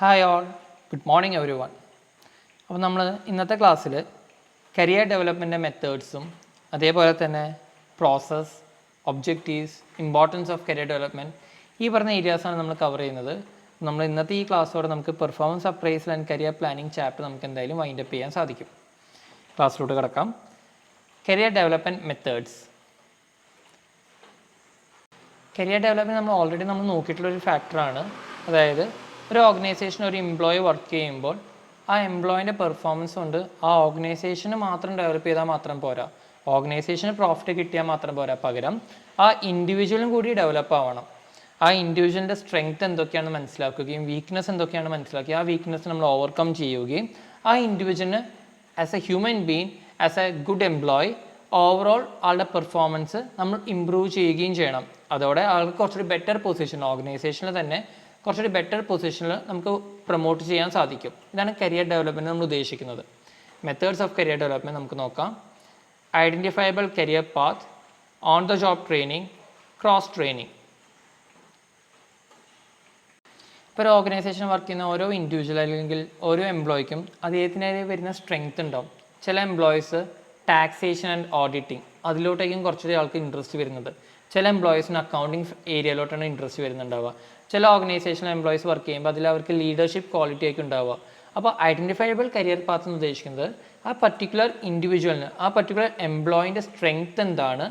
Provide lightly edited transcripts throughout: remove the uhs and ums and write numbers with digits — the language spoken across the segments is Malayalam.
Hi all, good morning every one. അപ്പോൾ നമ്മൾ ഇന്നത്തെ ക്ലാസ്സിൽ കരിയർ ഡെവലപ്മെൻറ്റ് മെത്തേഡ്സും അതേപോലെ തന്നെ process, objectives, importance of career development ഈ പറഞ്ഞ ഏരിയാസാണ് നമ്മൾ കവർ ചെയ്യുന്നത്. നമ്മൾ ഇന്നത്തെ ഈ ക്ലാസ്സോടെ നമുക്ക് performance appraisal and career planning chapter നമുക്ക് എന്തായാലും വൈൻഡപ്പ് ചെയ്യാൻ സാധിക്കും. ക്ലാസ്സിലോട്ട് കിടക്കാം. Career development methods. Career development നമ്മൾ ഓൾറെഡി നോക്കിയിട്ടുള്ളൊരു ഫാക്ടറാണ്. അതായത് ഒരു ഓർഗനൈസേഷൻ ഒരു എംപ്ലോയി വർക്ക് ചെയ്യുമ്പോൾ ആ എംപ്ലോയിൻ്റെ പെർഫോമൻസ് കൊണ്ട് ആ ഓർഗനൈസേഷന് മാത്രം ഡെവലപ്പ് ചെയ്താൽ മാത്രം പോരാ, ഓർഗനൈസേഷന് പ്രോഫിറ്റ് കിട്ടിയാൽ മാത്രം പോരാ, പകരം ആ ഇൻഡിവിജ്വലും കൂടി ഡെവലപ്പ് ആവണം. ആ ഇൻഡിവിജ്വലിൻ്റെ സ്ട്രെങ്ത് എന്തൊക്കെയാണെന്ന് മനസ്സിലാക്കുകയും വീക്ക്നെസ് എന്തൊക്കെയാണെന്ന് മനസ്സിലാക്കി ആ വീക്ക്നെസ് നമ്മൾ ഓവർകം ചെയ്യുകയും ആ ഇൻഡിവിജ്വലിന് as a human being, as a good employee overall ആളുടെ പെർഫോമൻസ് നമ്മൾ ഇമ്പ്രൂവ് ചെയ്യുകയും ചെയ്യണം. അതോടെ ആൾക്ക് കുറച്ചൊരു ബെറ്റർ പൊസിഷൻ, ഓർഗനൈസേഷനിൽ തന്നെ കുറച്ചൊരു ബെറ്റർ പൊസിഷനിൽ നമുക്ക് പ്രൊമോട്ട് ചെയ്യാൻ സാധിക്കും. ഇതാണ് കരിയർ ഡെവലപ്മെൻറ്റ് നമ്മൾ ഉദ്ദേശിക്കുന്നത്. മെത്തേഡ്സ് ഓഫ് കരിയർ ഡെവലപ്മെൻറ്റ് നമുക്ക് നോക്കാം. Identifiable career path, on the job training, cross training. ഇപ്പോൾ ഒരു ഓർഗനൈസേഷൻ വർക്ക് ചെയ്യുന്ന ഓരോ ഇൻഡിവിജ്വൽ അല്ലെങ്കിൽ ഓരോ എംപ്ലോയിക്കും അദ്ദേഹത്തിനായി വരുന്ന സ്ട്രെങ്ത് ഉണ്ടാവും. ചില എംപ്ലോയീസ് ടാക്സേഷൻ ആൻഡ് ഓഡിറ്റിംഗ് അതിലോട്ടേക്കും കുറച്ചുകൂടി ആൾക്ക് ഇൻട്രസ്റ്റ് വരുന്നത്. ചില എംപ്ലോയീസിന് അക്കൗണ്ടിങ് ഏരിയയിലോട്ടാണ് ഇൻട്രസ്റ്റ് വരുന്നുണ്ടാവുക. ചില ഓർഗനൈസേഷനിൽ എംപ്ലോയീസ് വർക്ക് ചെയ്യുമ്പോൾ അതിൽ അവർക്ക് ലീഡർഷിപ്പ് ക്വാളിറ്റി ഒക്കെ ഉണ്ടാവുക. അപ്പോൾ ഐഡൻറ്റിഫയബിൾ കരിയർ പാത്ത് എന്ന് ഉദ്ദേശിക്കുന്നത് ആ പർട്ടിക്കുലർ ഇൻഡിവിജ്വലിന്, ആ പർട്ടിക്കുലർ എംപ്ലോയിൻ്റെ സ്ട്രെങ്ത് എന്താണ്,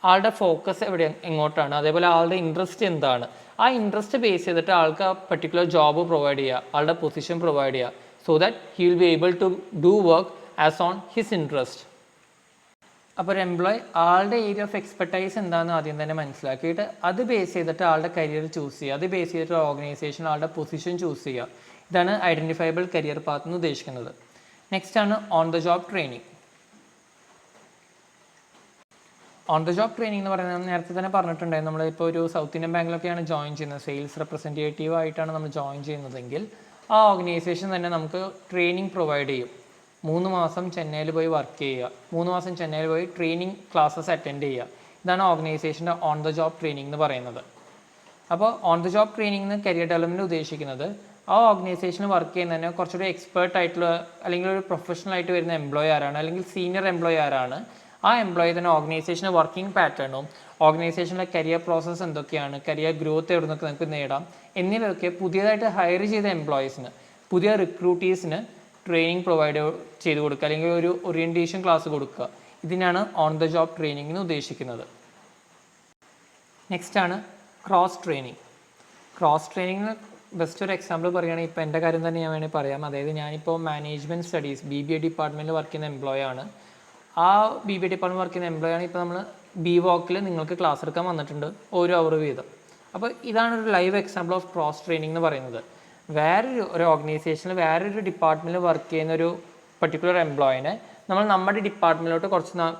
ആളുടെ ഫോക്കസ് എങ്ങോട്ടാണ്, അതേപോലെ ആളുടെ ഇൻട്രസ്റ്റ് എന്താണ്, ആ ഇൻട്രസ്റ്റ് ബേസ് ചെയ്തിട്ട് ആൾക്ക് ആ പർട്ടിക്കുലർ ജോബ് പ്രൊവൈഡ് ചെയ്യുക, ആളുടെ പൊസിഷൻ പ്രൊവൈഡ് ചെയ്യുക, so that he will be able to do work as on his interest. അപ്പോൾ ഒരു എംപ്ലോയി ആളുടെ ഏരിയ ഓഫ് എക്സ്പെർട്ടൈസ് എന്താണെന്ന് ആദ്യം തന്നെ മനസ്സിലാക്കിയിട്ട് അത് ബേസ് ചെയ്തിട്ട് ആളുടെ കരിയർ ചൂസ് ചെയ്യുക, അത് ബേസ് ചെയ്തിട്ട് ഓർഗനൈസേഷൻ ആളുടെ പൊസിഷൻ ചൂസ് ചെയ്യുക. ഇതാണ് ഐഡൻറ്റിഫയബിൾ കരിയർ പാത്ത് എന്ന് ഉദ്ദേശിക്കുന്നത്. നെക്സ്റ്റ് ആണ് on the job training. On the job training എന്ന് പറയുന്നത് നേരത്തെ തന്നെ പറഞ്ഞിട്ടുണ്ടായിരുന്നു, നമ്മളിപ്പോൾ ഒരു സൗത്ത് ഇന്ത്യൻ ബാങ്കിലൊക്കെയാണ് ജോയിൻ ചെയ്യുന്നത്, സെയിൽസ് റെപ്രസെൻറ്റേറ്റീവ് ആയിട്ടാണ് നമ്മൾ ജോയിൻ ചെയ്യുന്നതെങ്കിൽ ആ ഓർഗനൈസേഷൻ തന്നെ നമുക്ക് ട്രെയിനിങ് പ്രൊവൈഡ് ചെയ്യും. 3 മാസം ചെന്നൈയിൽ പോയി വർക്ക് ചെയ്യുക, 3 മാസം ചെന്നൈയിൽ പോയി ട്രെയിനിങ് ക്ലാസ്സസ് അറ്റൻഡ് ചെയ്യുക. ഇതാണ് ഓർഗനൈസേഷൻ്റെ ഓൺ ദ ജോബ് ട്രെയിനിങ് എന്ന് പറയുന്നത്. അപ്പോൾ ഓൺ ദ ജോബ് ട്രെയിനിങ് എന്ന് കരിയർ ഡെവലപ്മെൻറ്റ് ഉദ്ദേശിക്കുന്നത് ആ ഓർഗനൈസേഷനിൽ വർക്ക് ചെയ്യുന്നതിന് കുറച്ചൊരു എക്സ്പേർട്ട് ആയിട്ടുള്ള അല്ലെങ്കിൽ ഒരു പ്രൊഫഷണൽ ആയിട്ട് വരുന്ന എംപ്ലോയി ആരാണ്, അല്ലെങ്കിൽ സീനിയർ എംപ്ലോയി ആരാണ്, ആ എംപ്ലോയി തന്നെ ഓർഗനൈസേഷൻ്റെ വർക്കിംഗ് പാറ്റേണും ഓർഗനൈസേഷനിലെ കരിയർ പ്രോസസ്സ് എന്തൊക്കെയാണ്, കരിയർ ഗ്രോത്ത് എവിടെ നിന്നൊക്കെ നമുക്ക് നേടാം എന്നിവയൊക്കെ പുതിയതായിട്ട് ഹയർ ചെയ്ത എംപ്ലോയീസിന്, പുതിയ റിക്രൂട്ടീസിന് ട്രെയിനിങ് പ്രൊവൈഡ് ചെയ്ത് കൊടുക്കുക, അല്ലെങ്കിൽ ഒരു ഓറിയൻറ്റേഷൻ ക്ലാസ് കൊടുക്കുക. ഇതിനാണ് ഓൺ ദ ജോബ് ട്രെയിനിങ് എന്ന് ഉദ്ദേശിക്കുന്നത്. നെക്സ്റ്റ് ആണ് ക്രോസ് ട്രെയിനിങ്. ക്രോസ് ട്രെയിനിങ്ങിന് ബെസ്റ്റ് ഒരു എക്സാമ്പിൾ പറയുകയാണെങ്കിൽ ഇപ്പോൾ എൻ്റെ കാര്യം തന്നെ ഞാൻ വേണമെങ്കിൽ പറയാം. അതായത് ഞാനിപ്പോൾ മാനേജ്മെൻറ്റ് സ്റ്റഡീസ് BBA ഡിപ്പാർട്ട്മെൻറ്റിൽ വർക്ക് ചെയ്യുന്ന എംപ്ലോയി ആണ്. ആ BBA ഡിപ്പാർട്ട്മെൻറ്റ് വർക്ക് ചെയ്യുന്ന എംപ്ലോയി ആണ് ഇപ്പോൾ നമ്മൾ BVOCൽ നിങ്ങൾക്ക് ക്ലാസ് എടുക്കാൻ വന്നിട്ടുണ്ട്, 1 അവർ വീതം. അപ്പോൾ ഇതാണ് ഒരു live example of cross training എന്ന് പറയുന്നത്. ഒരു ഓർഗനൈസേഷനിൽ വേറൊരു ഡിപ്പാർട്ട്മെൻറ്റിൽ വർക്ക് ചെയ്യുന്ന ഒരു പർട്ടിക്കുലർ എംപ്ലോയിനെ നമ്മൾ നമ്മുടെ ഡിപ്പാർട്ട്മെൻറ്റിലോട്ട്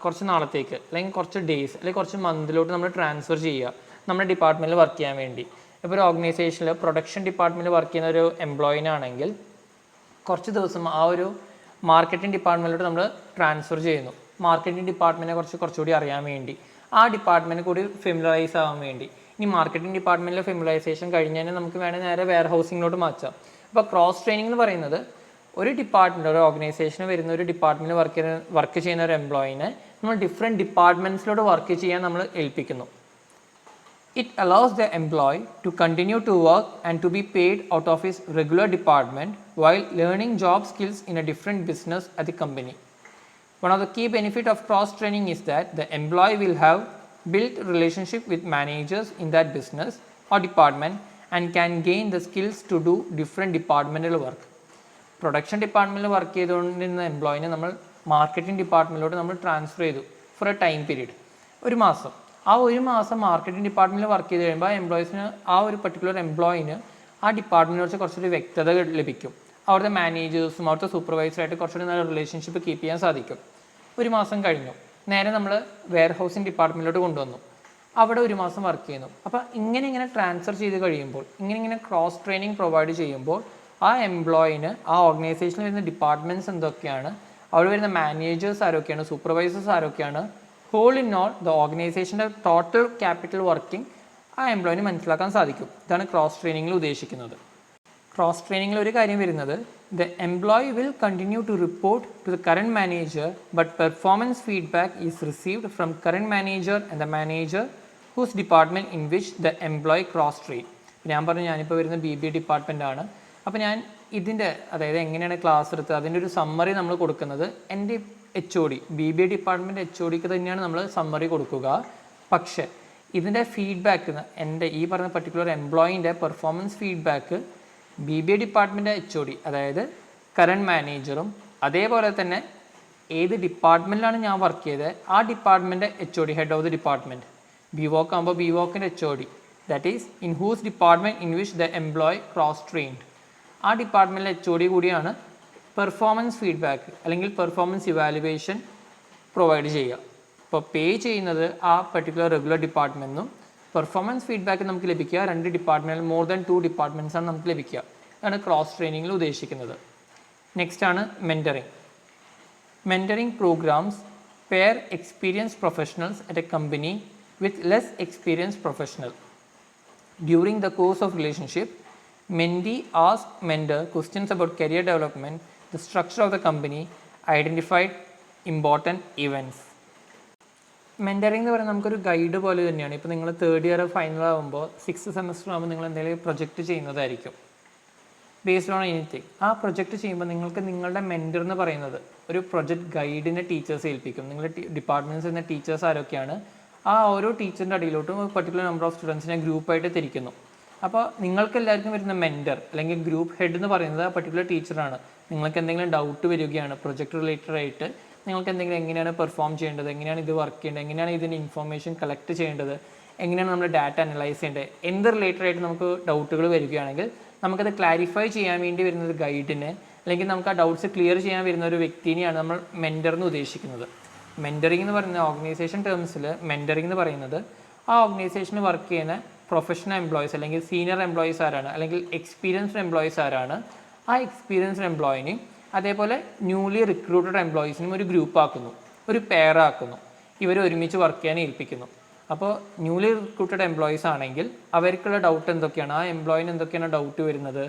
കുറച്ച് നാളത്തേക്ക്, അല്ലെങ്കിൽ കുറച്ച് ഡേയ്സ്, അല്ലെങ്കിൽ കുറച്ച് മന്തിലോട്ട് നമ്മൾ ട്രാൻസ്ഫർ ചെയ്യുക നമ്മുടെ ഡിപ്പാർട്ട്മെൻറ്റിൽ വർക്ക് ചെയ്യാൻ വേണ്ടി. ഇപ്പോൾ ഒരു ഓർഗനൈസേഷനിൽ പ്രൊഡക്ഷൻ ഡിപ്പാർട്ട്മെൻറ്റിൽ വർക്ക് ചെയ്യുന്ന ഒരു എംപ്ലോയിനാണെങ്കിൽ കുറച്ച് ദിവസം ആ ഒരു മാർക്കറ്റിംഗ് ഡിപ്പാർട്ട്മെൻറ്റിലോട്ട് നമ്മൾ ട്രാൻസ്ഫർ ചെയ്യുന്നു, മാർക്കറ്റിംഗ് ഡിപ്പാർട്ട്മെൻറ്റിനെ കുറച്ചുകൂടി അറിയാൻ വേണ്ടി, ആ ഡിപ്പാർട്ട്മെൻറ്റ് കൂടി ഫെമിലറൈസ് ആവാൻ വേണ്ടി. ഇനി മാർക്കറ്റിംഗ് ഡിപ്പാർട്ട്മെൻറ്റിലെ ഫെമിലൈസേഷൻ കഴിഞ്ഞാൽ നമുക്ക് വേണമെങ്കിൽ നേരെ വെയർ ഹൗസിങ്ങിലോട്ട് മാറ്റാം. അപ്പോൾ ക്രോസ് ട്രെയിനിങ് എന്ന് പറയുന്നത് ഒരു ഡിപ്പാർട്ട്മെൻറ്റ്, ഒരു ഓർഗനൈസേഷന് വരുന്ന ഒരു ഡിപ്പാർട്ട്മെൻറ്റിൽ വർക്ക് ചെയ്യുന്ന ഒരു എംപ്ലോയിനെ നമ്മൾ ഡിഫറെൻറ്റ് ഡിപ്പാർട്ട്മെൻറ്റ്സിലോട്ട് വർക്ക് ചെയ്യാൻ നമ്മൾ ഏൽപ്പിക്കുന്നു. It allows the employee to continue to work and to be paid out of his regular department while learning job skills in a different business at the company. One of the key benefit of cross training is that the employee will have built relationship with managers in that business or department and can gain the skills to do different departmental work. Production ഡിപ്പാർട്ട്മെൻറ്റിൽ വർക്ക് ചെയ്തുകൊണ്ടിരുന്ന എംപ്ലോയിനെ നമ്മൾ മാർക്കറ്റിംഗ് ഡിപ്പാർട്ട്മെൻറ്റിലോട്ട് നമ്മൾ ട്രാൻസ്ഫർ ചെയ്തു ഫോർ എ ടൈം പീരീഡ്, 1 മാസം. ആ 1 മാസം മാർക്കറ്റിംഗ് ഡിപ്പാർട്ട്മെൻറ്റിൽ വർക്ക് ചെയ്ത് കഴിയുമ്പോൾ ആ എംപ്ലോയീസിന്, ആ ഒരു പർട്ടിക്കുലർ എംപ്ലോയിന് ആ ഡിപ്പാർട്ട്മെൻറ്റിനെ കുറിച്ച് കുറച്ചൊരു വ്യക്തത ലഭിക്കും. അവിടുത്തെ മാനേജേഴ്സും അവിടുത്തെ സൂപ്പർവൈസറായിട്ട് കുറച്ചുകൂടി നല്ല റിലേഷൻഷിപ്പ് കീപ്പ് ചെയ്യാൻ സാധിക്കും. 1 മാസം കഴിഞ്ഞു, നേരെ നമ്മൾ വെയർ ഹൗസിംഗ് ഡിപ്പാർട്ട്മെൻറ്റിലോട്ട് കൊണ്ടുവന്നു, അവിടെ 1 മാസം വർക്ക് ചെയ്യുന്നു. അപ്പോൾ ഇങ്ങനെ ട്രാൻസ്ഫർ ചെയ്ത് കഴിയുമ്പോൾ, ഇങ്ങനെ ക്രോസ് ട്രെയിനിങ് പ്രൊവൈഡ് ചെയ്യുമ്പോൾ ആ എംപ്ലോയിന് ആ ഓർഗനൈസേഷനിൽ വരുന്ന ഡിപ്പാർട്ട്മെൻറ്റ്സ് എന്തൊക്കെയാണ്, അവിടെ വരുന്ന മാനേജേഴ്സ് ആരൊക്കെയാണ്, സൂപ്പർവൈസേഴ്സ് ആരൊക്കെയാണ്, ഹോൾ ഇൻ ഓൾ ദ ഓർഗനൈസേഷൻ്റെ ടോട്ടൽ ക്യാപിറ്റൽ വർക്കിംഗ് ആ എംപ്ലോയിന് മനസ്സിലാക്കാൻ സാധിക്കും. ഇതാണ് ക്രോസ് ട്രെയിനിങ്ങിൽ ഉദ്ദേശിക്കുന്നത്. ക്രോസ് ട്രെയിനിങ്ങിൽ ഒരു കാര്യം വരുന്നത്, the employee will continue to report to the current manager but performance feedback is received from current manager and the manager whose department in which the employee cross train. ഞാൻ പറഞ്ഞു ഞാനിപ്പോൾ വരുന്ന BBA ഡിപ്പാർട്ട്മെൻ്റ് ആണ്. അപ്പോൾ ഞാൻ ഇതിൻ്റെ അതായത് എങ്ങനെയാണ് ക്ലാസ് എടുത്തത് അതിൻ്റെ ഒരു സമ്മറി നമ്മൾ കൊടുക്കുന്നത് എൻ്റെ HOD BBA ഡിപ്പാർട്ട്മെൻറ്റ് HODക്ക് തന്നെയാണ് നമ്മൾ സമ്മറി കൊടുക്കുക. പക്ഷേ ഇതിൻ്റെ ഫീഡ്ബാക്ക് എൻ്റെ ഈ പറഞ്ഞ പർട്ടിക്കുലർ എംപ്ലോയിൻ്റെ performance feedback BBA department HOD അതായത് കറണ്ട് മാനേജറും അതേപോലെ തന്നെ ഏത് ഡിപ്പാർട്ട്മെൻറ്റിലാണ് ഞാൻ വർക്ക് ചെയ്തത് ആ department HOD head of the department. BVOC ആകുമ്പോൾ BVOCൻ്റെ HOD that is in whose department in which the employee cross trained. ആ ഡിപ്പാർട്ട്മെൻറ്റിലെ HOD കൂടിയാണ് പെർഫോമൻസ് ഫീഡ്ബാക്ക് അല്ലെങ്കിൽ പെർഫോമൻസ് ഇവാലുവേഷൻ പ്രൊവൈഡ് ചെയ്യുക. ഇപ്പോൾ പേ ചെയ്യുന്നത് ആ പർട്ടിക്കുലർ റെഗുലർ ഡിപ്പാർട്ട്മെൻറ്റും പെർഫോമൻസ് ഫീഡ്ബാക്ക് നമുക്ക് ലഭിക്കുക 2 ഡിപ്പാർട്ട്മെൻറ്റിൽ മോർ ദാൻ 2 ഡിപ്പാർട്ട്മെൻറ്റ്സാണ് നമുക്ക് ലഭിക്കുക. അതാണ് ക്രോസ് ട്രെയിനിങ്ങിൽ ഉദ്ദേശിക്കുന്നത്. നെക്സ്റ്റ് ആണ് mentoring. Mentoring programs pair experience professionals at a company with less experienced professional. During the course of relationship, mentee asks mentor questions about career development, the structure of the company, identified important events. Mentoring എന്ന് പറയുന്നത് നമുക്കൊരു ഗൈഡ് പോലെ തന്നെയാണ്. ഇപ്പോൾ നിങ്ങൾ 3rd ഇയർ ഫൈനൽ ആകുമ്പോൾ 6th സെമസ്റ്റർ ആകുമ്പോൾ നിങ്ങൾ എന്തെങ്കിലും പ്രൊജക്റ്റ് ചെയ്യുന്നതായിരിക്കും ബേസ്ഡ് ഓൺ എനിത്തിങ്. ആ പ്രൊജക്റ്റ് ചെയ്യുമ്പോൾ നിങ്ങൾക്ക് നിങ്ങളുടെ മെൻറ്റർ എന്ന് പറയുന്നത് ഒരു പ്രൊജക്റ്റ് ഗൈഡിനെ ടീച്ചേഴ്സ് ഏൽപ്പിക്കും. നിങ്ങളുടെ ഡിപ്പാർട്ട്മെൻറ്റ്സ് എന്ന ടീച്ചേഴ്സ് ആരൊക്കെയാണ് ആ ഓരോ ടീച്ചറിൻ്റെ അടിയിലോട്ടും ഒരു പർട്ടിക്കുലർ നമ്പർ ഓഫ് സ്റ്റുഡൻസിനെ ഗ്രൂപ്പായിട്ട് തിരിക്കുന്നു. അപ്പോൾ നിങ്ങൾക്ക് എല്ലാവർക്കും വരുന്ന മെൻറ്റർ അല്ലെങ്കിൽ ഗ്രൂപ്പ് ഹെഡ് എന്ന് പറയുന്നത് ആ പർട്ടിക്കുലർ ടീച്ചറാണ്. നിങ്ങൾക്ക് എന്തെങ്കിലും ഡൗട്ട് വരികയാണ് പ്രൊജക്റ്റ് റിലേറ്റഡ് ആയിട്ട്, നിങ്ങൾക്ക് എന്തെങ്കിലും എങ്ങനെയാണ് പെർഫോം ചെയ്യേണ്ടത്, എങ്ങനെയാണ് ഇത് വർക്ക് ചെയ്യേണ്ടത്, എങ്ങനെയാണ് ഇതിൻ്റെ ഇൻഫർമേഷൻ കളക്ട് ചെയ്യേണ്ടത്, എങ്ങനെയാണ് നമ്മൾ ഡാറ്റ അനലൈസ് ചെയ്യേണ്ടത്, എന്ത് റിലേറ്റഡ് ആയിട്ട് നമുക്ക് ഡൗട്ടുകൾ വരികയാണെങ്കിൽ നമുക്കത് ക്ലാരിഫൈ ചെയ്യാൻ വേണ്ടി വരുന്ന ഒരു ഗൈഡിനെ അല്ലെങ്കിൽ നമുക്ക് ആ ഡൗട്ട്സ് ക്ലിയർ ചെയ്യാൻ വരുന്ന ഒരു വ്യക്തിനെയാണ് നമ്മൾ മെൻറ്റർ എന്ന് ഉദ്ദേശിക്കുന്നത്. മെൻറ്ററിംഗ് എന്ന് പറയുന്ന ഓർഗനൈസേഷൻ ടേംസിൽ മെൻറ്ററിംഗ് എന്ന് പറയുന്നത് ആ ഓർഗനൈസേഷനിൽ വർക്ക് ചെയ്യുന്ന പ്രൊഫഷണൽ എംപ്ലോയീസ് അല്ലെങ്കിൽ സീനിയർ എംപ്ലോയീസ് ആരാണ് അല്ലെങ്കിൽ എക്സ്പീരിയൻസ്ഡ് എംപ്ലോയീസ് ആരാണ് ആ എക്സ്പീരിയൻസ്ഡ് എംപ്ലോയിനെയും അതേപോലെ ന്യൂലി റിക്രൂട്ടഡ് എംപ്ലോയീസിനും ഒരു ഗ്രൂപ്പ് ആക്കുന്നു, ഒരു പെയർ ആക്കുന്നു, ഇവർ ഒരുമിച്ച് വർക്ക് ചെയ്യാൻ ഏൽപ്പിക്കുന്നു. അപ്പോൾ ന്യൂലി റിക്രൂട്ടഡ് എംപ്ലോയീസ് ആണെങ്കിൽ അവർക്കുള്ള ഡൗട്ട് എന്തൊക്കെയാണ്, ആ എംപ്ലോയിന് എന്തൊക്കെയാണ് ഡൗട്ട് വരുന്നത്,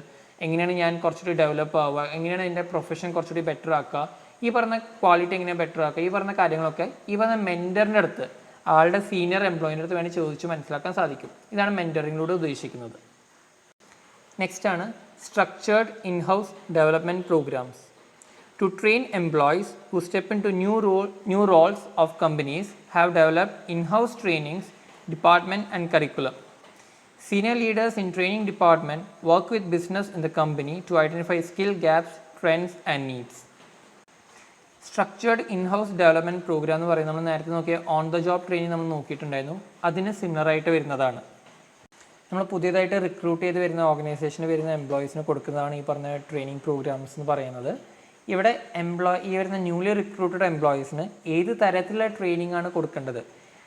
എങ്ങനെയാണ് ഞാൻ കുറച്ചുകൂടി ഡെവലപ്പ് ആവുക, എങ്ങനെയാണ് എൻ്റെ പ്രൊഫഷൻ കുറച്ചുകൂടി ബെറ്റർ ആക്കുക, ഈ പറഞ്ഞ ക്വാളിറ്റി എങ്ങനെ ബെറ്റർ ആക്കുക, ഈ പറഞ്ഞ കാര്യങ്ങളൊക്കെ ഈ പറഞ്ഞ മെൻറ്ററിൻ്റെ അടുത്ത് ആളുടെ സീനിയർ എംപ്ലോയിൻ്റെ അടുത്ത് വേണ്ടി ചോദിച്ച് മനസ്സിലാക്കാൻ സാധിക്കും. ഇതാണ് മെൻറ്ററിങ്ങിലൂടെ ഉദ്ദേശിക്കുന്നത്. നെക്സ്റ്റ് ആണ് structured in house development programs. To train employees who step in to new roles of companies have developed in house trainings department and curriculum. Senior leaders in training department work with business in the company to identify skill gaps, trends and needs. Structured in house development program എന്ന് പറയുന്നത് നമ്മൾ നേരത്തെ നോക്കിയ ഓൺ ദ ജോബ് ട്രെയിനിങ് നമ്മൾ നോക്കിയിട്ടുണ്ടായിരുന്നു. അതിന് സിമിലറായിട്ട് വരുന്നതാണ്. നമ്മൾ പുതിയതായിട്ട് റിക്രൂട്ട് ചെയ്ത് വരുന്ന ഓർഗനൈസേഷന് വരുന്ന എംപ്ലോയീസിന് കൊടുക്കുന്നതാണ് ഈ പറഞ്ഞ ട്രെയിനിങ് പ്രോഗ്രാംസ് എന്ന് പറയുന്നത്. ഇവിടെ ഈ വരുന്ന ന്യൂലി റിക്രൂട്ടഡ് എംപ്ലോയീസിന് ഏത് തരത്തിലുള്ള ട്രെയിനിങ് ആണ് കൊടുക്കേണ്ടത്,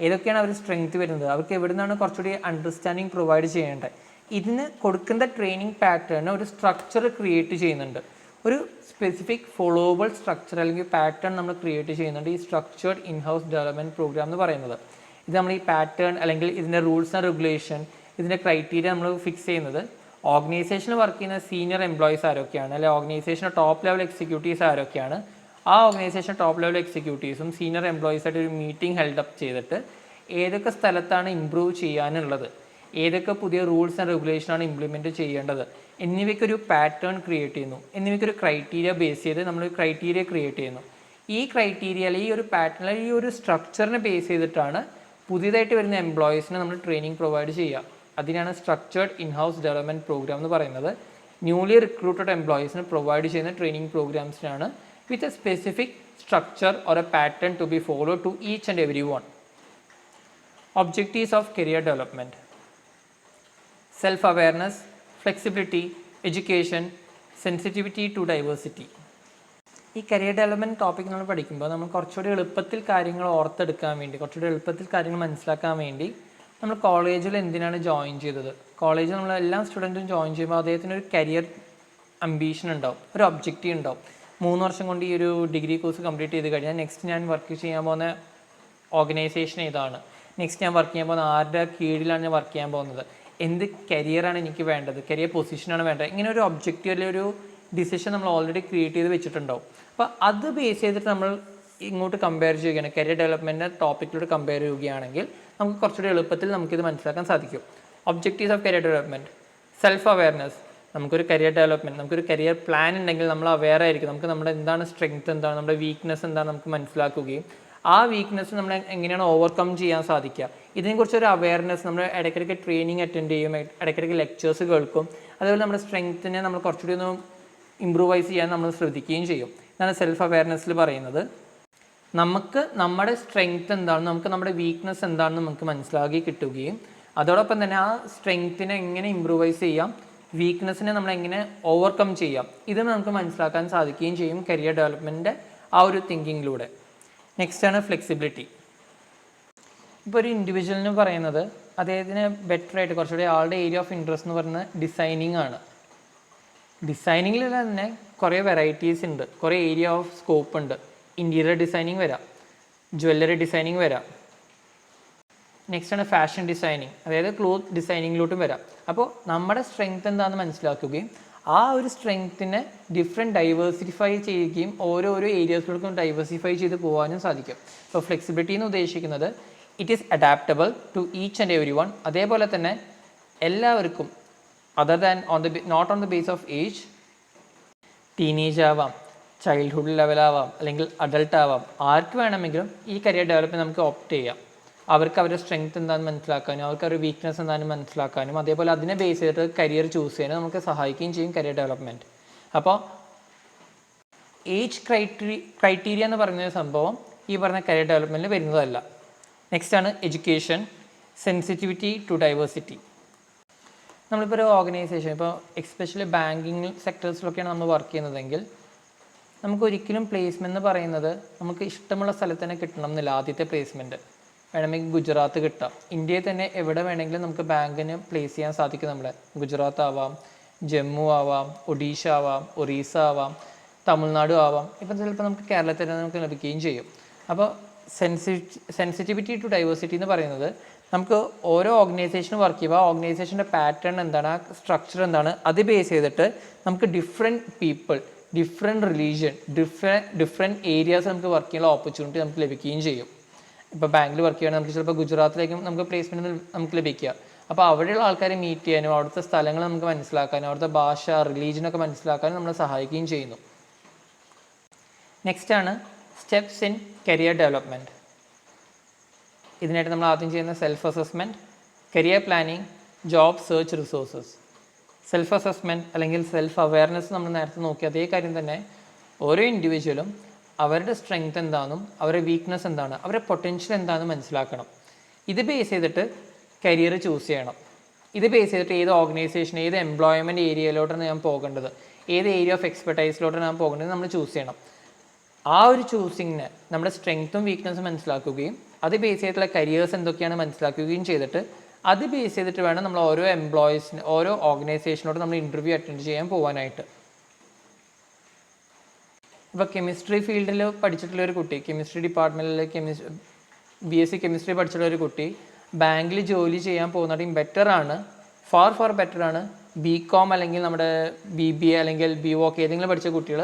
ഏതൊക്കെയാണ് അവർ സ്ട്രെങ്ത് വരുന്നത്, അവർക്ക് എവിടെ നിന്നാണ് കുറച്ചുകൂടി അണ്ടർസ്റ്റാൻഡിങ് പ്രൊവൈഡ് ചെയ്യേണ്ടത്, ഇതിന് കൊടുക്കുന്ന ട്രെയിനിങ് പാറ്റേൺ ഒരു സ്ട്രക്ചർ ക്രിയേറ്റ് ചെയ്യുന്നുണ്ട്. ഒരു സ്പെസിഫിക് ഫോളോവബിൾ സ്ട്രക്ചർ അല്ലെങ്കിൽ പാറ്റേൺ നമ്മൾ ക്രിയേറ്റ് ചെയ്യുന്നുണ്ട് ഈ സ്ട്രക്ചേർഡ് ഇൻ-ഹൗസ് ഡെവലപ്മെൻറ്റ് പ്രോഗ്രാം എന്ന് പറയുന്നത്. ഇത് നമ്മൾ ഈ പാറ്റേൺ അല്ലെങ്കിൽ ഇതിൻ്റെ റൂൾസ് ആൻഡ് റെഗുലേഷൻ ഇതിൻ്റെ ക്രൈറ്റീരിയ നമ്മൾ ഫിക്സ് ചെയ്യുന്നത് ഓർഗനൈസേഷനിൽ വർക്ക് ചെയ്യുന്ന സീനിയർ എംപ്ലോയീസ് ആരൊക്കെയാണ്, അല്ലെങ്കിൽ ഓർഗനൈസേഷൻ്റെ ടോപ്പ് ലെവൽ എക്സിക്യൂട്ടീവ്സ് ആരൊക്കെയാണ്, ആ ഓർഗനൈസേഷൻ ടോപ്പ് ലെവൽ എക്സിക്യൂട്ടീവ്സും സീനിയർ എംപ്ലോയീസായിട്ട് ഒരു മീറ്റിംഗ് ഹെൽഡ് അപ്പ് ചെയ്തിട്ട് ഏതൊക്കെ സ്ഥലത്താണ് ഇമ്പ്രൂവ് ചെയ്യാനുള്ളത്, ഏതൊക്കെ പുതിയ റൂൾസ് ആൻഡ് റെഗുലേഷനാണ് ഇംപ്ലിമെൻറ്റ് ചെയ്യേണ്ടത് എന്നിവയ്ക്കൊരു പാറ്റേൺ ക്രിയേറ്റ് ചെയ്യുന്നു. എന്നിവയ്ക്കൊരു ക്രൈറ്റീരിയ ബേസ് ചെയ്ത് നമ്മൾ ക്രൈറ്റീരിയ ക്രിയേറ്റ് ചെയ്യുന്നു. ഈ ക്രൈറ്റീരിയ അല്ലെങ്കിൽ ഈ ഒരു പാറ്റേൺ അല്ലെങ്കിൽ ഈ ഒരു സ്ട്രക്ചറിനെ ബേസ് ചെയ്തിട്ടാണ് പുതിയതായിട്ട് വരുന്ന എംപ്ലോയീസിന് നമ്മൾ ട്രെയിനിങ് പ്രൊവൈഡ് ചെയ്യുക. അതിനാണ് സ്ട്രക്ചേർഡ് ഇൻ-ഹൗസ് ഡെവലപ്മെൻറ്റ് പ്രോഗ്രാം എന്ന് പറയുന്നത്. ന്യൂലി റിക്രൂട്ടഡ് എംപ്ലോയീസിന് പ്രൊവൈഡ് ചെയ്യുന്ന training പ്രോഗ്രാംസിനാണ് with a specific structure or a pattern to be followed to each and every one. Objectives of career development: self-awareness, flexibility, education, sensitivity to diversity. ഈ കരിയർ ഡെവലപ്മെൻറ്റ് ടോപ്പിക് നമ്മൾ പഠിക്കുമ്പോൾ നമ്മൾ കുറച്ചുകൂടി എളുപ്പത്തിൽ കാര്യങ്ങൾ ഓർത്തെടുക്കാൻ വേണ്ടി, കുറച്ചുകൂടി എളുപ്പത്തിൽ കാര്യങ്ങൾ മനസ്സിലാക്കാൻ വേണ്ടി നമ്മൾ കോളേജിൽ എന്തിനാണ് ജോയിൻ ചെയ്തത്, കോളേജിൽ നമ്മൾ എല്ലാ സ്റ്റുഡൻറ്റും ജോയിൻ ചെയ്യുമ്പോൾ അദ്ദേഹത്തിന് ഒരു കരിയർ അംബീഷൻ ഉണ്ടാവും, ഒരു ഒബ്ജക്റ്റീവ് ഉണ്ടാവും. 3 വർഷം കൊണ്ട് ഈ ഒരു ഡിഗ്രി കോഴ്സ് കംപ്ലീറ്റ് ചെയ്ത് കഴിഞ്ഞാൽ നെക്സ്റ്റ് ഞാൻ വർക്ക് ചെയ്യാൻ പോകുന്ന ഓർഗനൈസേഷൻ ഏതാണ്, നെക്സ്റ്റ് ഞാൻ വർക്ക് ചെയ്യാൻ പോകുന്ന ആരുടെ കീഴിലാണ് ഞാൻ വർക്ക് ചെയ്യാൻ പോകുന്നത്, എന്ത് കരിയറാണ് എനിക്ക് വേണ്ടത്, കരിയർ പൊസിഷനാണ് വേണ്ടത്, ഇങ്ങനെ ഒരു ഒബ്ജക്റ്റീവ് അല്ലെങ്കിൽ ഒരു ഡിസിഷൻ നമ്മൾ ഓൾറെഡി ക്രിയേറ്റ് ചെയ്ത് വെച്ചിട്ടുണ്ടാവും. അപ്പോൾ അത് ബേസ് ചെയ്തിട്ട് നമ്മൾ ഇങ്ങോട്ട് കമ്പയർ ചെയ്യുകയാണ്, കരിയർ ഡെവലപ്മെൻറ്റ് ടോപ്പിക്കിലൂടെ കമ്പയർ ചെയ്യുകയാണെങ്കിൽ നമുക്ക് കുറച്ചുകൂടി എളുപ്പത്തിൽ നമുക്കിത് മനസ്സിലാക്കാൻ സാധിക്കും. Objectives of career development, self awareness. നമുക്കൊരു കരിയർ ഡെവലപ്മെൻറ്റ്, നമുക്കൊരു കരിയർ പ്ലാൻ ഉണ്ടെങ്കിൽ നമ്മൾ അവെയർ ആയിരിക്കും, നമുക്ക് നമ്മുടെ എന്താണ് സ്ട്രെങ്ത്, എന്താണ് നമ്മുടെ വീക്ക്നെസ്, എന്താണ് നമുക്ക് മനസ്സിലാക്കുകയും ആ വീക്ക്നെസ് നമ്മൾ എങ്ങനെയാണ് ഓവർകം ചെയ്യാൻ സാധിക്കുക, ഇതിനെക്കുറിച്ചൊരു അവെയർനെസ്. നമ്മൾ ഇടയ്ക്കിടയ്ക്ക് ട്രെയിനിങ് അറ്റൻഡ് ചെയ്യും, ഇടയ്ക്കിടയ്ക്ക് ലെക്ചേഴ്സ് കേൾക്കും, അതുപോലെ നമ്മുടെ സ്ട്രെങ്ത്തിനെ നമ്മൾ കുറച്ചുകൂടി ഒന്ന് ഇമ്പ്രൂവൈസ് ചെയ്യാൻ നമ്മൾ ശ്രദ്ധിക്കുകയും ചെയ്യും. ഇതാണ് സെൽഫ് അവെയർനെസ്സിൽ പറയുന്നത്. നമുക്ക് നമ്മുടെ സ്ട്രെങ്ത് എന്താണെന്ന്, നമുക്ക് നമ്മുടെ വീക്ക്നെസ് എന്താണെന്ന് നമുക്ക് മനസ്സിലാക്കി കിട്ടുകയും അതോടൊപ്പം തന്നെ ആ സ്ട്രെങ്ത്തിനെ എങ്ങനെ ഇമ്പ്രൂവൈസ് ചെയ്യാം, വീക്ക്നെസ്സിനെ നമ്മൾ എങ്ങനെ ഓവർകം ചെയ്യാം, ഇത് നമുക്ക് മനസ്സിലാക്കാൻ സാധിക്കുകയും ചെയ്യും കരിയർ ഡെവലപ്മെൻറ്റിൻ്റെ ആ ഒരു തിങ്കിങ്ങിലൂടെ. നെക്സ്റ്റാണ് ഫ്ലെക്സിബിലിറ്റി. ഇപ്പോൾ ഒരു ഇൻഡിവിജ്വലിന് പറയുന്നത് അദ്ദേഹത്തിന് ബെറ്ററായിട്ട് കുറച്ചുകൂടി ആളുടെ ഏരിയ ഓഫ് ഇൻട്രസ്റ്റ് എന്ന് പറയുന്നത് ഡിസൈനിങ് ആണ്. ഡിസൈനിങ്ങിൽ തന്നെ കുറേ വെറൈറ്റീസ് ഉണ്ട്, കുറേ ഏരിയ ഓഫ് സ്കോപ്പ് ഉണ്ട്. ഇൻറ്റീരിയർ ഡിസൈനിങ് വരാം, ജ്വല്ലറി ഡിസൈനിങ് വരാം, നെക്സ്റ്റാണ് ഫാഷൻ ഡിസൈനിങ്, അതായത് ക്ലോത്ത് ഡിസൈനിങ്ങിലോട്ടും വരാം. അപ്പോൾ നമ്മുടെ സ്ട്രെങ്ത് എന്താണെന്ന് മനസ്സിലാക്കുകയും ആ ഒരു സ്ട്രെങ്ത്തിനെ ഡിഫറെൻറ്റ് ഡൈവേഴ്സിഫൈ ചെയ്യുകയും ഓരോരോ ഏരിയാസിലോട്ടും ഡൈവേഴ്സിഫൈ ചെയ്ത് പോകാനും സാധിക്കും. ഇപ്പോൾ ഫ്ലെക്സിബിലിറ്റി എന്ന് ഉദ്ദേശിക്കുന്നത് it is adaptable to each and every one. അതേപോലെ തന്നെ എല്ലാവർക്കും, other than not on the base of age, teenage ആവാം, ചൈൽഡ്ഹുഡ് ലെവലാവാം, അല്ലെങ്കിൽ അഡൾട്ട് ആവാം, ആർക്ക് വേണമെങ്കിലും ഈ കരിയർ ഡെവലപ്മെൻറ്റ് നമുക്ക് ഓപ്റ്റ് ചെയ്യാം. അവർക്ക് അവരുടെ സ്ട്രെങ്ത് എന്താണെന്ന് മനസ്സിലാക്കാനും അവർക്ക് അവരുടെ വീക്ക്നെസ് എന്താണെന്ന് മനസ്സിലാക്കാനും അതേപോലെ അതിനെ ബേസ് ചെയ്തിട്ട് കരിയർ ചൂസ് ചെയ്യാനും നമുക്ക് സഹായിക്കുകയും ചെയ്യും കരിയർ ഡെവലപ്മെൻറ്റ്. അപ്പോൾ ഏജ് ക്രൈറ്റീരിയ എന്ന് പറയുന്ന സംഭവം ഈ പറഞ്ഞ കരിയർ ഡെവലപ്മെൻറ്റിൽ വരുന്നതല്ല. നെക്സ്റ്റാണ് എഡ്യൂക്കേഷൻ, സെൻസിറ്റിവിറ്റി ടു ഡൈവേഴ്സിറ്റി. നമ്മളിപ്പോൾ ഒരു ഓർഗനൈസേഷൻ, ഇപ്പോൾ എക്സ്പെഷ്യലി ബാങ്കിങ് സെക്ടേഴ്സിലൊക്കെയാണ് നമ്മൾ വർക്ക് ചെയ്യുന്നതെങ്കിൽ നമുക്കൊരിക്കലും പ്ലേസ്മെൻറ്റ് എന്ന് പറയുന്നത് നമുക്ക് ഇഷ്ടമുള്ള സ്ഥലത്ത് തന്നെ കിട്ടണം എന്നില്ല. ആദ്യത്തെ പ്ലേസ്മെൻറ്റ് വേണമെങ്കിൽ ഗുജറാത്ത് കിട്ടാം, ഇന്ത്യയിൽ തന്നെ എവിടെ വേണമെങ്കിലും നമുക്ക് ബാങ്കിന് പ്ലേസ് ചെയ്യാൻ സാധിക്കും. നമ്മളെ ഗുജറാത്ത് ആവാം, ജമ്മു ആവാം, ഒഡീഷ ആവാം, ഒറീസ ആവാം, തമിഴ്നാട് ആവാം, ഇപ്പം ചിലപ്പോൾ നമുക്ക് കേരളത്തിൽ തന്നെ നമുക്ക് ലഭിക്കുകയും ചെയ്യും. അപ്പോൾ സെൻസിറ്റിവിറ്റി ടു ഡൈവേഴ്സിറ്റി എന്ന് പറയുന്നത് നമുക്ക് ഓരോ ഓർഗനൈസേഷനും വർക്ക് ചെയ്യുമ്പോൾ ആ ഓർഗനൈസേഷൻ്റെ പാറ്റേൺ എന്താണ്, ആ സ്ട്രക്ചർ എന്താണ്, അത് ബേസ് ചെയ്തിട്ട് നമുക്ക് different people, different religion, different areas നമുക്ക് വർക്ക് ചെയ്യാനുള്ള ഓപ്പർച്യൂണിറ്റി നമുക്ക് ലഭിക്കുകയും ചെയ്യും. ഇപ്പോൾ ബാങ്കിൽ വർക്ക് ചെയ്യുകയാണെങ്കിൽ നമുക്ക് ചിലപ്പോൾ ഗുജറാത്തിലേക്കും നമുക്ക് പ്ലേസ്മെൻറ്റ് നമുക്ക് ലഭിക്കുക. അപ്പോൾ അവിടെയുള്ള ആൾക്കാരെ മീറ്റ് ചെയ്യാനും അവിടുത്തെ സ്ഥലങ്ങൾ നമുക്ക് മനസ്സിലാക്കാനും അവിടുത്തെ ഭാഷ, റിലീജിയനൊക്കെ മനസ്സിലാക്കാനും നമ്മളെ സഹായിക്കുകയും ചെയ്യുന്നു. നെക്സ്റ്റാണ് സ്റ്റെപ്സ് ഇൻ കരിയർ ഡെവലപ്മെൻറ്റ്. ഇതിനായിട്ട് നമ്മൾ ആദ്യം ചെയ്യുന്ന self assessment, career planning, job search resources. Self assessment അല്ലെങ്കിൽ സെൽഫ് അവെയർനെസ് നമ്മൾ നേരത്തെ നോക്കിയ അതേ കാര്യം തന്നെ. ഓരോ ഇൻഡിവിജ്വലും അവരുടെ സ്ട്രെങ്ത് എന്താണെന്നും അവരുടെ വീക്ക്നെസ് എന്താണ്, അവരുടെ പൊട്ടൻഷ്യൽ എന്താണെന്ന് മനസ്സിലാക്കണം. ഇത് ബേസ് ചെയ്തിട്ട് കരിയർ ചൂസ് ചെയ്യണം. ഇത് ബേസ് ചെയ്തിട്ട് ഏത് ഓർഗനൈസേഷൻ, ഏത് എംപ്ലോയ്മെൻറ്റ് ഏരിയയിലോട്ടാണ് ഞാൻ പോകേണ്ടത്, ഏത് ഏരിയ ഓഫ് എക്സ്പെർട്ടൈസിലോട്ടാണ് ഞാൻ പോകേണ്ടത് നമ്മൾ ചൂസ് ചെയ്യണം. ആ ഒരു ചൂസിങ്ങിന് നമ്മുടെ സ്ട്രെങ്ത്തും വീക്ക്നെസ്സും മനസ്സിലാക്കുകയും അത് ബേസ് ചെയ്തിട്ടുള്ള കരിയേഴ്സ് എന്തൊക്കെയാണ് മനസ്സിലാക്കുകയും ചെയ്തിട്ട് അത് ബേസ് ചെയ്തിട്ട് വേണം നമ്മൾ ഓരോ എംപ്ലോയീസിന്, ഓരോ ഓർഗനൈസേഷനോട് നമ്മൾ ഇൻ്റർവ്യൂ അറ്റൻഡ് ചെയ്യാൻ പോകാനായിട്ട്. ഇപ്പോൾ കെമിസ്ട്രി ഫീൽഡിൽ പഠിച്ചിട്ടുള്ള ഒരു കുട്ടി, കെമിസ്ട്രി ഡിപ്പാർട്ട്മെൻറ്റിൽ BSc കെമിസ്ട്രി പഠിച്ചിട്ടുള്ള ഒരു കുട്ടി ബാങ്കിൽ ജോലി ചെയ്യാൻ പോകുന്നതും ബെറ്ററാണ്, ഫാർ ബെറ്ററാണ് BCom അല്ലെങ്കിൽ നമ്മുടെ BBA അല്ലെങ്കിൽ BVOC ഏതെങ്കിലും പഠിച്ച കുട്ടികൾ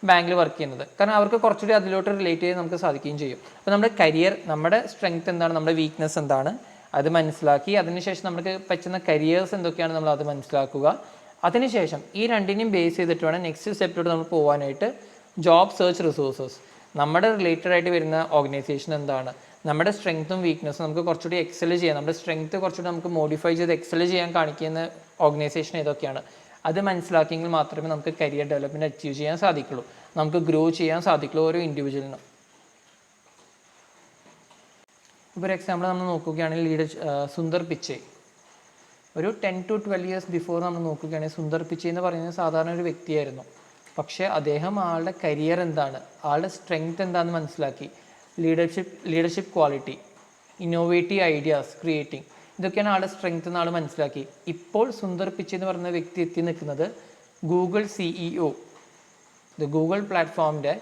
ബാങ്കിൽ വർക്ക് ചെയ്യുന്നത്. കാരണം അവർക്ക് കുറച്ചുകൂടി അതിലോട്ട് റിലേറ്റ് ചെയ്യാൻ നമുക്ക് സാധിക്കുകയും ചെയ്യും. അപ്പോൾ നമ്മുടെ കരിയർ, നമ്മുടെ സ്ട്രെങ്ത് എന്താണ്, നമ്മുടെ വീക്ക്നെസ് എന്താണ്, അത് മനസ്സിലാക്കി അതിനുശേഷം നമുക്ക് പറ്റുന്ന കരിയേഴ്സ് എന്തൊക്കെയാണ് നമ്മൾ അത് മനസ്സിലാക്കുക. അതിനുശേഷം ഈ രണ്ടിനെയും ബേസ് ചെയ്തിട്ട് വേണം നെക്സ്റ്റ് സ്റ്റെപ്പിലോട്ട് നമ്മൾ പോകാനായിട്ട്. ജോബ് സെർച്ച് റിസോഴ്സസ്, നമ്മുടെ റിലേറ്റഡ് ആയിട്ട് വരുന്ന ഓർഗനൈസേഷൻ എന്താണ്, നമ്മുടെ സ്ട്രെങ്ത്തും വീക്ക്നെസ്സും നമുക്ക് കുറച്ചുകൂടി എക്സൽ ചെയ്യാം, നമ്മുടെ സ്ട്രെങ്ത്ത് കുറച്ചുകൂടി നമുക്ക് മോഡിഫൈ ചെയ്ത് എക്സൽ ചെയ്യാൻ കാണിക്കുന്ന ഓർഗനൈസേഷൻ ഏതൊക്കെയാണ്, അത് മനസ്സിലാക്കിയെങ്കിൽ മാത്രമേ നമുക്ക് കരിയർ ഡെവലപ്മെൻറ്റ് അച്ചീവ് ചെയ്യാൻ സാധിക്കുള്ളൂ, നമുക്ക് ഗ്രോ ചെയ്യാൻ സാധിക്കുള്ളൂ ഓരോ ഇൻഡിവിജ്വലിനും. ഇപ്പോൾ ഒരു എക്സാമ്പിൾ നമ്മൾ നോക്കുകയാണെങ്കിൽ സുന്ദർ പിച്ചൈ, ഒരു 10 to 12 years ബിഫോർ നമ്മൾ നോക്കുകയാണെങ്കിൽ സുന്ദർ പിച്ചൈ എന്ന് പറയുന്നത് സാധാരണ ഒരു വ്യക്തിയായിരുന്നു. പക്ഷേ അദ്ദേഹം ആളുടെ കരിയർ എന്താണ്, ആളുടെ സ്ട്രെങ്ത് എന്താണെന്ന് മനസ്സിലാക്കി. Leadership quality, innovative ideas creating, ഇതൊക്കെയാണ് ആളുടെ സ്ട്രെങ്ത് എന്ന് ആൾ മനസ്സിലാക്കി. ഇപ്പോൾ സുന്ദർ പിച്ചൈ എന്ന് പറയുന്ന വ്യക്തി എത്തി നിൽക്കുന്നത് ഗൂഗിൾ CEO, ഗൂഗിൾ പ്ലാറ്റ്ഫോമിൻ്റെ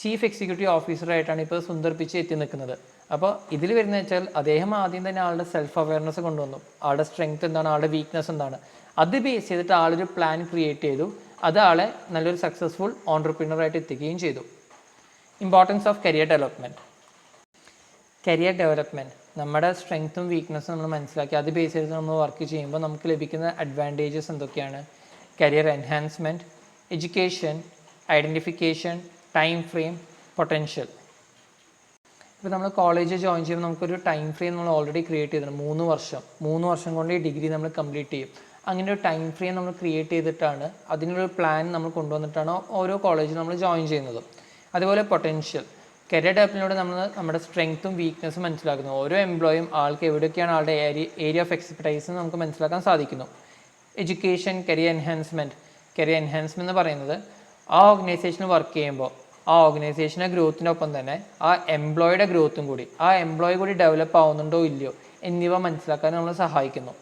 ചീഫ് എക്സിക്യൂട്ടീവ് ഓഫീസറായിട്ടാണ് ഇപ്പോൾ സുന്ദർ പിച്ചൈ എത്തി നിൽക്കുന്നത്. അപ്പോൾ ഇതിൽ വരുന്നത് വെച്ചാൽ അദ്ദേഹം ആദ്യം തന്നെ ആളുടെ സെൽഫ് അവയർനെസ് കൊണ്ടുവന്നു. ആളുടെ സ്ട്രെങ്ത് എന്താണ്, ആളുടെ വീക്ക്നെസ് എന്താണ്, അത് ബേസ് ചെയ്തിട്ട് ആളൊരു പ്ലാൻ ക്രിയേറ്റ് ചെയ്തു. അത് ആളെ നല്ലൊരു സക്സസ്ഫുൾ ഓൺടർപ്രീനറായിട്ട് എത്തിക്കുകയും ചെയ്തു. Importance of career development. Career development നമ്മുടെ സ്ട്രെങ്ത്തും വീക്ക്നെസ്സും നമ്മൾ മനസ്സിലാക്കി അത് ബേസ് ചെയ്ത് നമ്മൾ വർക്ക് ചെയ്യുമ്പോൾ നമുക്ക് ലഭിക്കുന്ന അഡ്വാൻറ്റേജസ് എന്തൊക്കെയാണ്? Career enhancement, education, identification, time frame, potential. ഇപ്പോൾ നമ്മൾ കോളേജ് ജോയിൻ ചെയ്യുമ്പോൾ നമുക്കൊരു ടൈം ഫ്രെയിം നമ്മൾ ഓൾറെഡി ക്രിയേറ്റ് ചെയ്തിട്ടുണ്ട്. 3 വർഷം കൊണ്ട് ഈ ഡിഗ്രി നമ്മൾ കംപ്ലീറ്റ് ചെയ്യും. അങ്ങനെ ഒരു ടൈം ഫ്രെയിം നമ്മൾ ക്രിയേറ്റ് ചെയ്തിട്ടാണ്, അതിനൊരു പ്ലാൻ നമ്മൾ കൊണ്ടുവന്നിട്ടാണ് ഓരോ കോളേജിൽ നമ്മൾ ജോയിൻ ചെയ്യുന്നത്. അതുപോലെ പൊട്ടൻഷ്യൽ, കരിയർ ഡെവലപ്മെൻറ്റിലൂടെ നമ്മൾ നമ്മുടെ സ്ട്രെങ്ത്തും വീക്ക്നെസ്സും മനസ്സിലാക്കുന്നു. ഓരോ എംപ്ലോയും ആൾക്ക് എവിടെയൊക്കെയാണ് ആളുടെ ഏരിയ ഓഫ് എക്സ്പെർട്ടൈസ് നമുക്ക് മനസ്സിലാക്കാൻ സാധിക്കുന്നു. എഡ്യൂക്കേഷൻ, കരിയർ എൻഹാൻസ്മെൻറ്റ് എന്ന് പറയുന്നത് ആ ഓർഗനൈസേഷനിൽ വർക്ക് ചെയ്യുമ്പോൾ ആ ഓർഗനൈസേഷൻ്റെ ഗ്രോത്തിനൊപ്പം തന്നെ ആ എംപ്ലോയിയുടെ ഗ്രോത്തും കൂടി, ആ എംപ്ലോയി കൂടി ഡെവലപ്പ് ആവുന്നുണ്ടോ ഇല്ലയോ എന്നിവ മനസ്സിലാക്കാൻ നമ്മളെ സഹായിക്കുന്നു.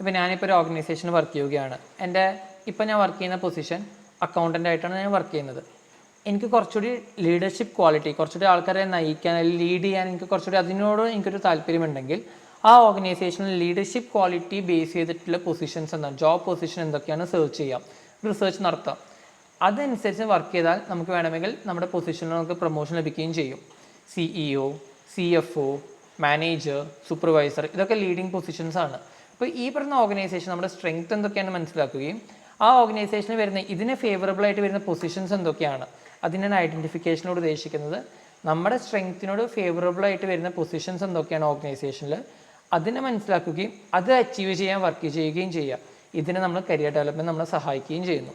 ഇപ്പോൾ ഞാനിപ്പോൾ ഒരു ഓർഗനൈസേഷനിൽ വർക്ക് ചെയ്യുകയാണ്. ഇപ്പോൾ ഞാൻ വർക്ക് ചെയ്യുന്ന പൊസിഷൻ അക്കൗണ്ടൻ്റ് ആയിട്ടാണ് ഞാൻ വർക്ക് ചെയ്യുന്നത്. എനിക്ക് കുറച്ചുകൂടി ലീഡർഷിപ്പ് ക്വാളിറ്റി, കുറച്ചുകൂടി ആൾക്കാരെ നയിക്കാൻ അല്ലെങ്കിൽ ലീഡ് ചെയ്യാൻ എനിക്ക് കുറച്ചുകൂടി അതിനോട് എനിക്കൊരു താല്പര്യമുണ്ടെങ്കിൽ ആ ഓർഗനൈസേഷനിൽ ലീഡർഷിപ്പ് ക്വാളിറ്റി ബേസ് ചെയ്തിട്ടുള്ള പൊസിഷൻസ് എന്താണ്, ജോബ് പൊസിഷൻ എന്തൊക്കെയാണ് സെർച്ച് ചെയ്യാം, റിസർച്ച് നടത്താം. അതനുസരിച്ച് വർക്ക് ചെയ്താൽ നമുക്ക് വേണമെങ്കിൽ നമ്മുടെ പൊസിഷനിൽ നമുക്ക് പ്രൊമോഷൻ ലഭിക്കുകയും ചെയ്യും. CEO, CFO, മാനേജർ, സൂപ്പർവൈസർ, ഇതൊക്കെ ലീഡിങ് പൊസിഷൻസ് ആണ്. അപ്പോൾ ഈ പറഞ്ഞ ഓർഗനൈസേഷൻ നമ്മുടെ സ്ട്രെങ്ത് എന്തൊക്കെയാണെന്ന് മനസ്സിലാക്കുകയും ആ ഓർഗനൈസേഷന് വരുന്ന ഇതിന് ഫേവറബിൾ ആയിട്ട് വരുന്ന പൊസിഷൻസ് എന്തൊക്കെയാണ്, അതിനാണ് ഐഡൻറ്റിഫിക്കേഷനോട് ഉദ്ദേശിക്കുന്നത്. നമ്മുടെ സ്ട്രെങ്ത്തിനോട് ഫേവറബിൾ ആയിട്ട് വരുന്ന പൊസിഷൻസ് എന്തൊക്കെയാണ് ഓർഗനൈസേഷനിൽ, അതിനെ മനസ്സിലാക്കുകയും അത് അച്ചീവ് ചെയ്യാൻ വർക്ക് ചെയ്യുകയും ചെയ്യുക. ഇതിന് നമ്മൾ കരിയർ ഡെവലപ്മെൻറ്റ് നമ്മളെ സഹായിക്കുകയും ചെയ്യുന്നു.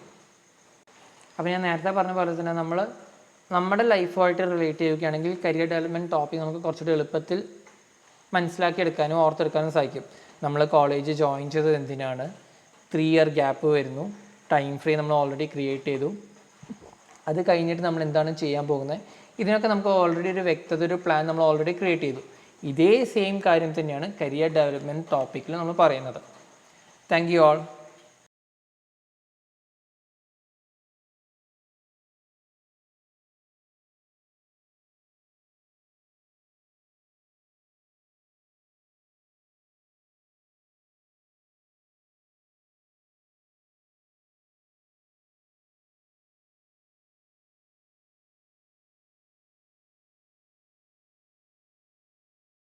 അപ്പോൾ ഞാൻ നേരത്തെ പറഞ്ഞ പോലെ തന്നെ നമ്മുടെ ലൈഫുമായിട്ട് റിലേറ്റ് ചെയ്യുകയാണെങ്കിൽ കരിയർ ഡെവലപ്മെൻറ്റ് ടോപ്പിക് നമുക്ക് കുറച്ചുകൂടി എളുപ്പത്തിൽ മനസ്സിലാക്കിയെടുക്കാനും ഓർത്തെടുക്കാനും സാധിക്കും. നമ്മൾ കോളേജ് ജോയിൻ ചെയ്തത് എന്തിനാണ്, 3 ഇയർ ഗ്യാപ്പ് വരുന്നു, ടൈം ഫ്രെയിം നമ്മൾ ഓൾറെഡി ക്രിയേറ്റ് ചെയ്തു, അത് കഴിഞ്ഞിട്ട് നമ്മൾ എന്താണ് ചെയ്യാൻ പോകുന്നത്, ഇതിനൊക്കെ നമുക്ക് ഓൾറെഡി ഒരു വ്യക്തത, ഒരു പ്ലാൻ നമ്മൾ ഓൾറെഡി ക്രിയേറ്റ് ചെയ്തു. ഇതേ സെയിം കാര്യം തന്നെയാണ് കരിയർ ഡെവലപ്മെൻറ്റ് ടോപ്പിക്കിൽ നമ്മൾ പറയുന്നത്. Thank you all.